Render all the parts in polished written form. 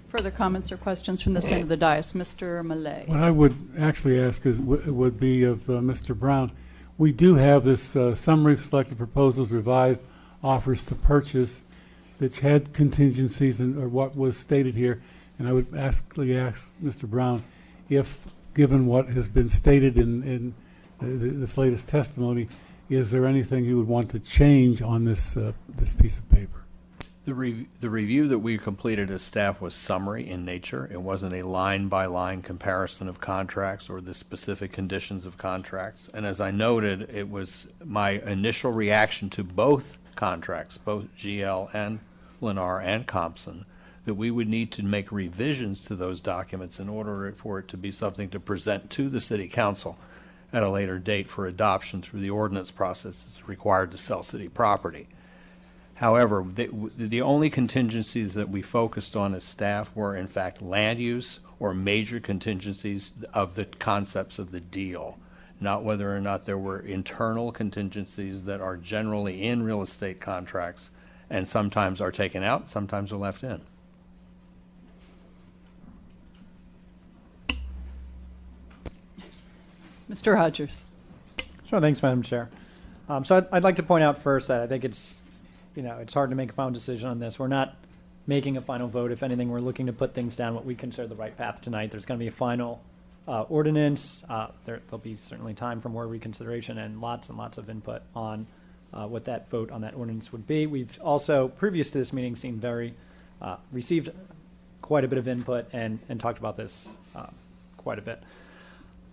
Further comments or questions from this end of the dais? Mr. Millay. What I would actually ask is would be of Mr. Brown. We do have this summary of selected proposals, revised offers to purchase, which had contingencies or what was stated here. And I would ask Mr. Brown if, given what has been stated in this latest testimony, is there anything you would want to change on this this piece of paper? The review that we completed as staff was summary in nature. It wasn't a line-by-line comparison of contracts or the specific conditions of contracts. And as I noted, it was my initial reaction to both contracts, both GL and Lennar and Compson, that we would need to make revisions to those documents in order for it to be something to present to the City Council at a later date for adoption through the ordinance process that's required to sell city property. However, the only contingencies that we focused on as staff were, in fact, land use or major contingencies of the concepts of the deal, not whether or not there were internal contingencies that are generally in real estate contracts and sometimes are taken out, sometimes are left in. Mr. Rogers. Sure, thanks, Madam Chair. So I'd like to point out first that I think it's hard to make a final decision on this. We're not making a final vote. If anything, we're looking to put things down what we consider the right path tonight. There's going to be a final ordinance. There'll be certainly time for more reconsideration and lots of input on what that vote on that ordinance would be. We've also, previous to this meeting, received quite a bit of input and talked about this quite a bit.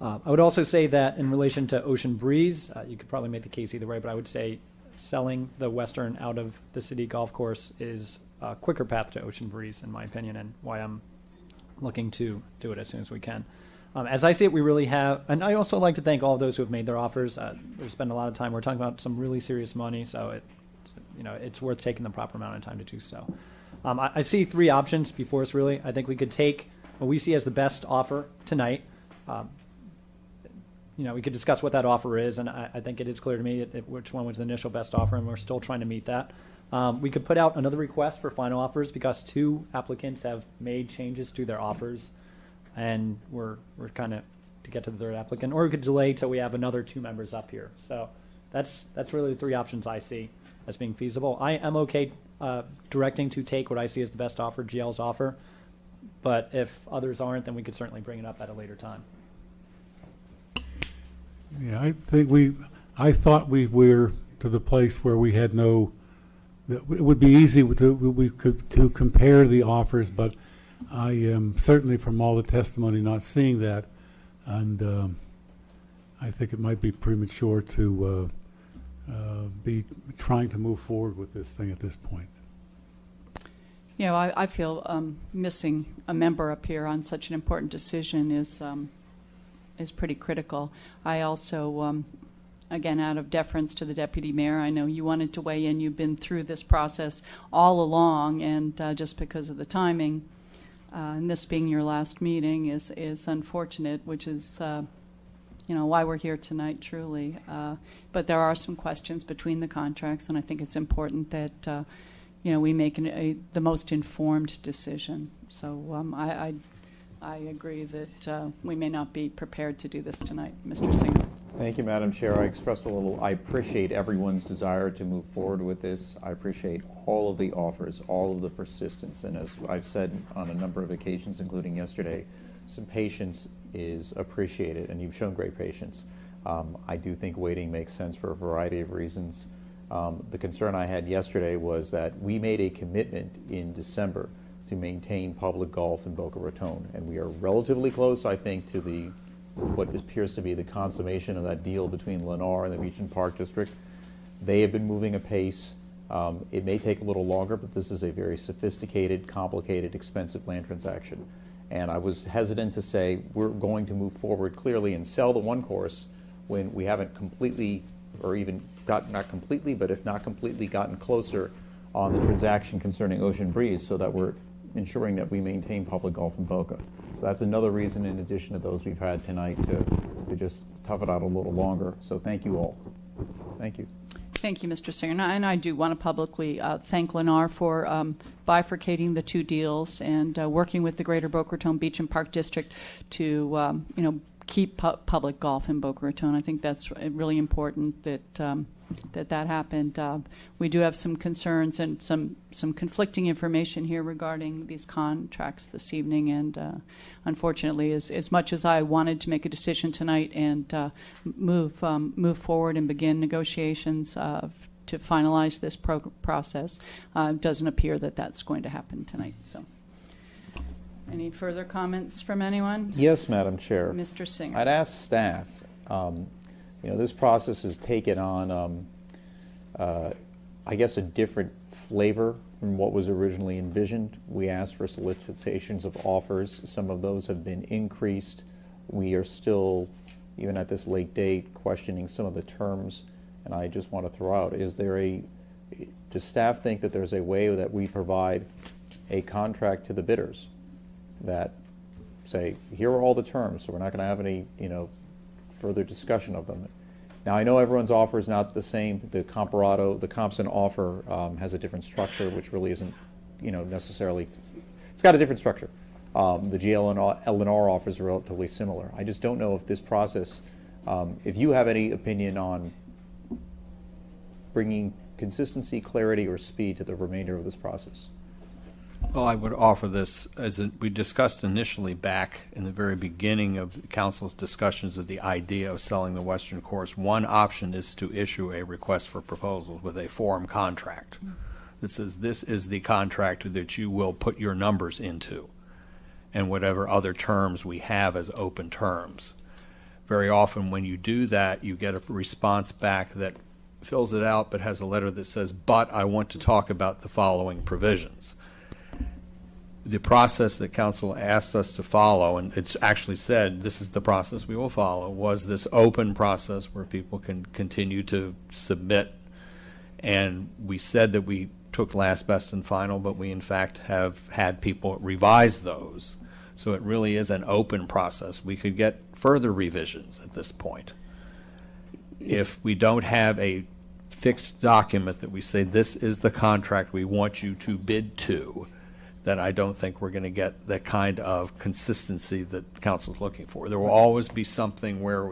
I would also say that in relation to Ocean Breeze, you could probably make the case either way, but I would say selling the western out of the city golf course is a quicker path to Ocean Breeze, in my opinion, and why I'm looking to do it as soon as we can. As I see it, we really have, and I also like to thank all of those who have made their offers. There's been a lot of time. We're talking about some really serious money, so it's worth taking the proper amount of time to do so. I see three options before us, really. I think we could take what we see as the best offer tonight. We could discuss what that offer is, and I think it is clear to me which one was the initial best offer, and we're still trying to meet that. We could put out another request for final offers because two applicants have made changes to their offers, and we're kind of to get to the third applicant. Or we could delay till we have another two members up here. So that's really the three options I see as being feasible. I am okay directing to take what I see as the best offer, GL's offer, but if others aren't, then we could certainly bring it up at a later time. Yeah, I thought we were to the place where we had that it would be easy to compare the offers, but I am certainly from all the testimony not seeing that, and I think it might be premature to be trying to move forward with this thing at this point. I feel missing a member up here on such an important decision is pretty critical. I also, again, out of deference to the Deputy Mayor, I know you wanted to weigh in. You've been through this process all along, and just because of the timing, and this being your last meeting is unfortunate, which is, why we're here tonight, truly. But there are some questions between the contracts, and I think it's important that, we make the most informed decision. So I agree that we may not be prepared to do this tonight. Mr. Singer. Thank you, Madam Chair. I appreciate everyone's desire to move forward with this. I appreciate all of the offers, all of the persistence, and as I've said on a number of occasions, including yesterday, some patience is appreciated, and you've shown great patience. I do think waiting makes sense for a variety of reasons. The concern I had yesterday was that we made a commitment in December to maintain public golf in Boca Raton, and we are relatively close, I think, to what appears to be the consummation of that deal between Lennar and the Beach and Park District. They have been moving apace. It may take a little longer, but this is a very sophisticated, complicated, expensive land transaction. And I was hesitant to say we're going to move forward clearly and sell the one course when we haven't completely, or even not completely, but if not completely, gotten closer on the transaction concerning Ocean Breeze, so that we're ensuring that we maintain public golf in Boca. So that's another reason, in addition to those we've had tonight, to just tough it out a little longer. So thank you all. Thank you. Thank you, Mr. Singer. And I do want to publicly thank Lennar for bifurcating the two deals and working with the Greater Boca Raton Beach and Park District to, keep public golf in Boca Raton. I think that's really important that happened. We do have some concerns and some conflicting information here regarding these contracts this evening, and unfortunately, as much as I wanted to make a decision tonight and move forward and begin negotiations to finalize this process, it doesn't appear that that's going to happen tonight. So, any further comments from anyone? Yes, Madam Chair. Mr. Singer. I'd ask staff, this process has taken on, I guess, a different flavor from what was originally envisioned. We asked for solicitations of offers. Some of those have been increased. We are still, even at this late date, questioning some of the terms. And I just want to throw out, does staff think that there's a way that we provide a contract to the bidders that say, here are all the terms, so we're not going to have any, further discussion of them. Now, I know everyone's offer is not the same. The Compson offer has a different structure, which really isn't, necessarily, it's got a different structure. The GL&R offer is relatively similar. I just don't know if this process, if you have any opinion on bringing consistency, clarity, or speed to the remainder of this process. Well, I would offer this, as we discussed initially back in the very beginning of Council's discussions of the idea of selling the Western Course. One option is to issue a request for proposals with a form contract that says this is the contract that you will put your numbers into and whatever other terms we have as open terms. Very often when you do that, you get a response back that fills it out but has a letter that says, but I want to talk about the following provisions. The process that Council asked us to follow, and it's actually said this is the process we will follow, was this open process where people can continue to submit. And we said that we took last, best, and final, but we in fact have had people revise those. So it really is an open process. We could get further revisions at this point. If we don't have a fixed document that we say this is the contract we want you to bid to, then I don't think we're going to get the kind of consistency that Council's looking for. There will always be something where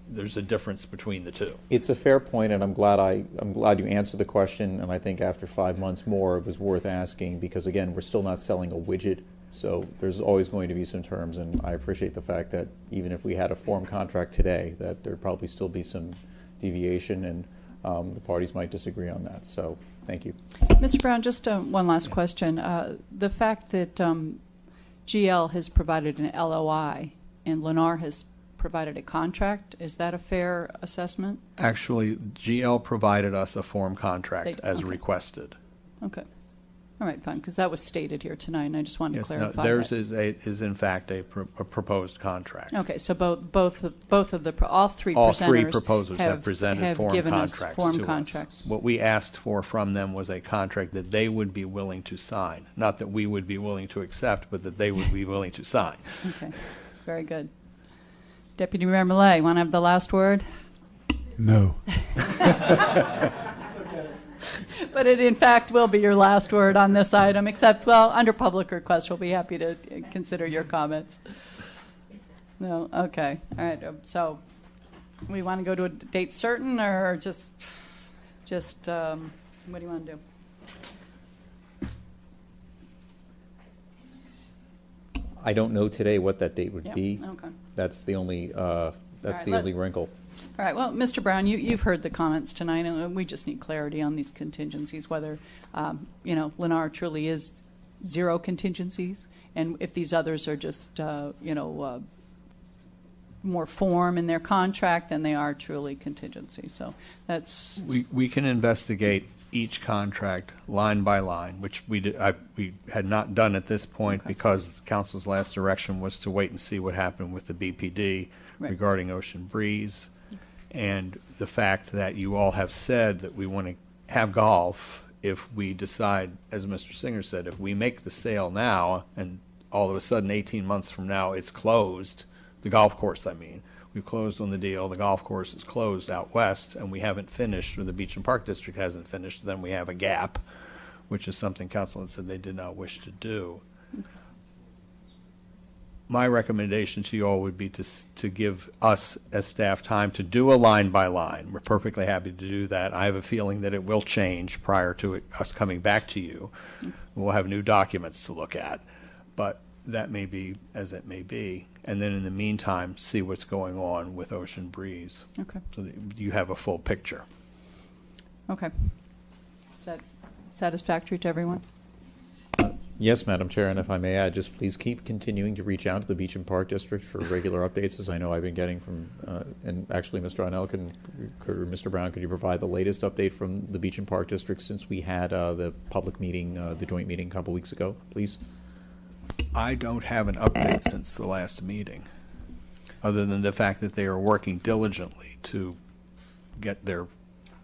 there's a difference between the two. It's a fair point, and I'm glad you answered the question. And I think after 5 months more, it was worth asking because again, we're still not selling a widget, so there's always going to be some terms. And I appreciate the fact that even if we had a form contract today, that there'd probably still be some deviation, and the parties might disagree on that. So. Thank you. Mr. Brown, just one last question. The fact that GL has provided an LOI and Lennar has provided a contract, is that a fair assessment? Actually, GL provided us a form contract as okay. requested. Okay. All right, fine, because that was stated here tonight, and I just wanted to clarify theirs that. is in fact a proposed contract. Okay, so all three All presenters three proposers have presented form given contracts us form to contracts. us. What we asked for from them was a contract that they would be willing to sign. Not that we would be willing to accept, but that they would be willing to sign. Okay, very good. Deputy Mayor Millet, want to have the last word? No. But it, in fact, will be your last word on this item, except, well, under public request, we'll be happy to consider your comments. No? Okay. All right. So we want to go to a date certain or just what do you want to do? I don't know today what that date would Yeah, be. okay. That's the only right, only wrinkle. All right. Well, Mr. Brown, you've heard the comments tonight, and we just need clarity on these contingencies, whether, Lennar truly is zero contingencies, and if these others are just, more form in their contract than they are truly contingencies. So that's... We can investigate each contract line by line, which we had not done at this point Okay. because Council's last direction was to wait and see what happened with the BPD Right. regarding Ocean Breeze. And the fact that you all have said that we want to have golf if we decide, as Mr. Singer said, if we make the sale now and all of a sudden 18 months from now it's closed, the golf course, we've closed on the deal, the golf course is closed out west and we haven't finished, or the Beach and Park District hasn't finished, then we have a gap, which is something council had said they did not wish to do. My recommendation to you all would be to give us as staff time to do a line by line. We're perfectly happy to do that. I have a feeling that it will change prior to us coming back to you. We'll have new documents to look at, but that may be as it may be. And then in the meantime, see what's going on with Ocean Breeze, Okay. so that you have a full picture. Okay. Is that satisfactory to everyone? Yes, Madam Chair, and if I may add, just please keep continuing to reach out to the Beach and Park District for regular updates, as I know I've been getting from, and actually, Mr. Onell, or Mr. Brown, could you provide the latest update from the Beach and Park District since we had the public meeting, the joint meeting a couple weeks ago, please? I don't have an update since the last meeting, other than the fact that they are working diligently to get their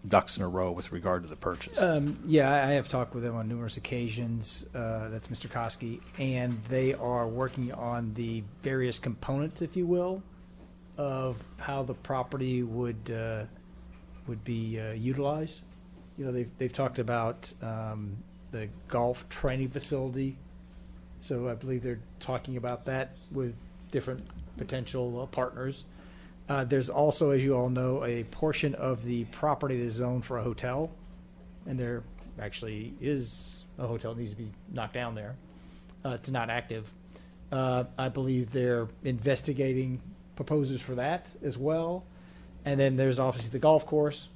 ducks in a row with regard to the purchase. Yeah, I have talked with them on numerous occasions. That's Mr. Koski, and they are working on the various components, if you will, of how the property would be utilized. You know, they've talked about the golf training facility, so I believe they're talking about that with different potential partners. There's also, as you all know, a portion of the property that is zoned for a hotel, and there actually is a hotel that needs to be knocked down there. It's not active. I believe they're investigating proposals for that as well. And then there's obviously the golf course.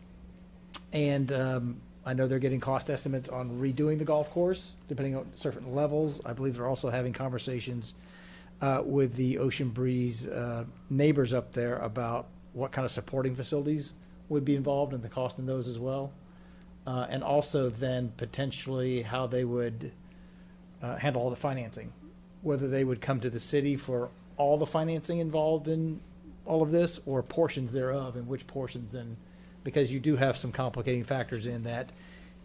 And I know they're getting cost estimates on redoing the golf course, depending on certain levels. I believe they're also having conversations with the Ocean Breeze neighbors up there about what kind of supporting facilities would be involved and the cost in those as well. And also then potentially how they would handle all the financing, whether they would come to the city for all the financing involved in all of this or portions thereof, and which portions then, because you do have some complicating factors in that.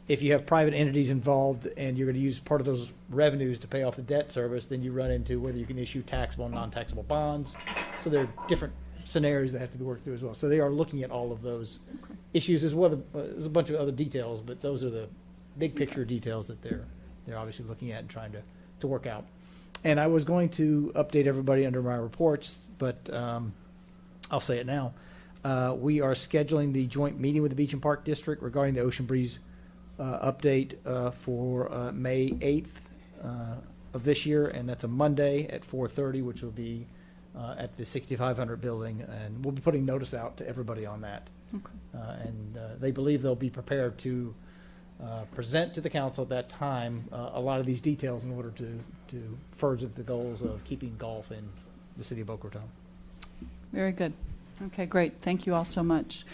If you have private entities involved and you're going to use part of those revenues to pay off the debt service, then you run into whether you can issue taxable and non-taxable bonds. So there are different scenarios that have to be worked through as well. So they are looking at all of those issues as well. There's a bunch of other details, but those are the big picture details that they're obviously looking at and trying to work out. And I was going to update everybody under my reports, but I'll say it now. We are scheduling the joint meeting with the Beach and Park District regarding the Ocean Breeze update for May 8th of this year, and that's a Monday at 4:30, which will be at the 6500 building, and we'll be putting notice out to everybody on that. Okay. And they believe they'll be prepared to present to the council at that time a lot of these details in order to further the goals of keeping golf in the city of Boca Raton. Very good. Okay, great. Thank you all so much.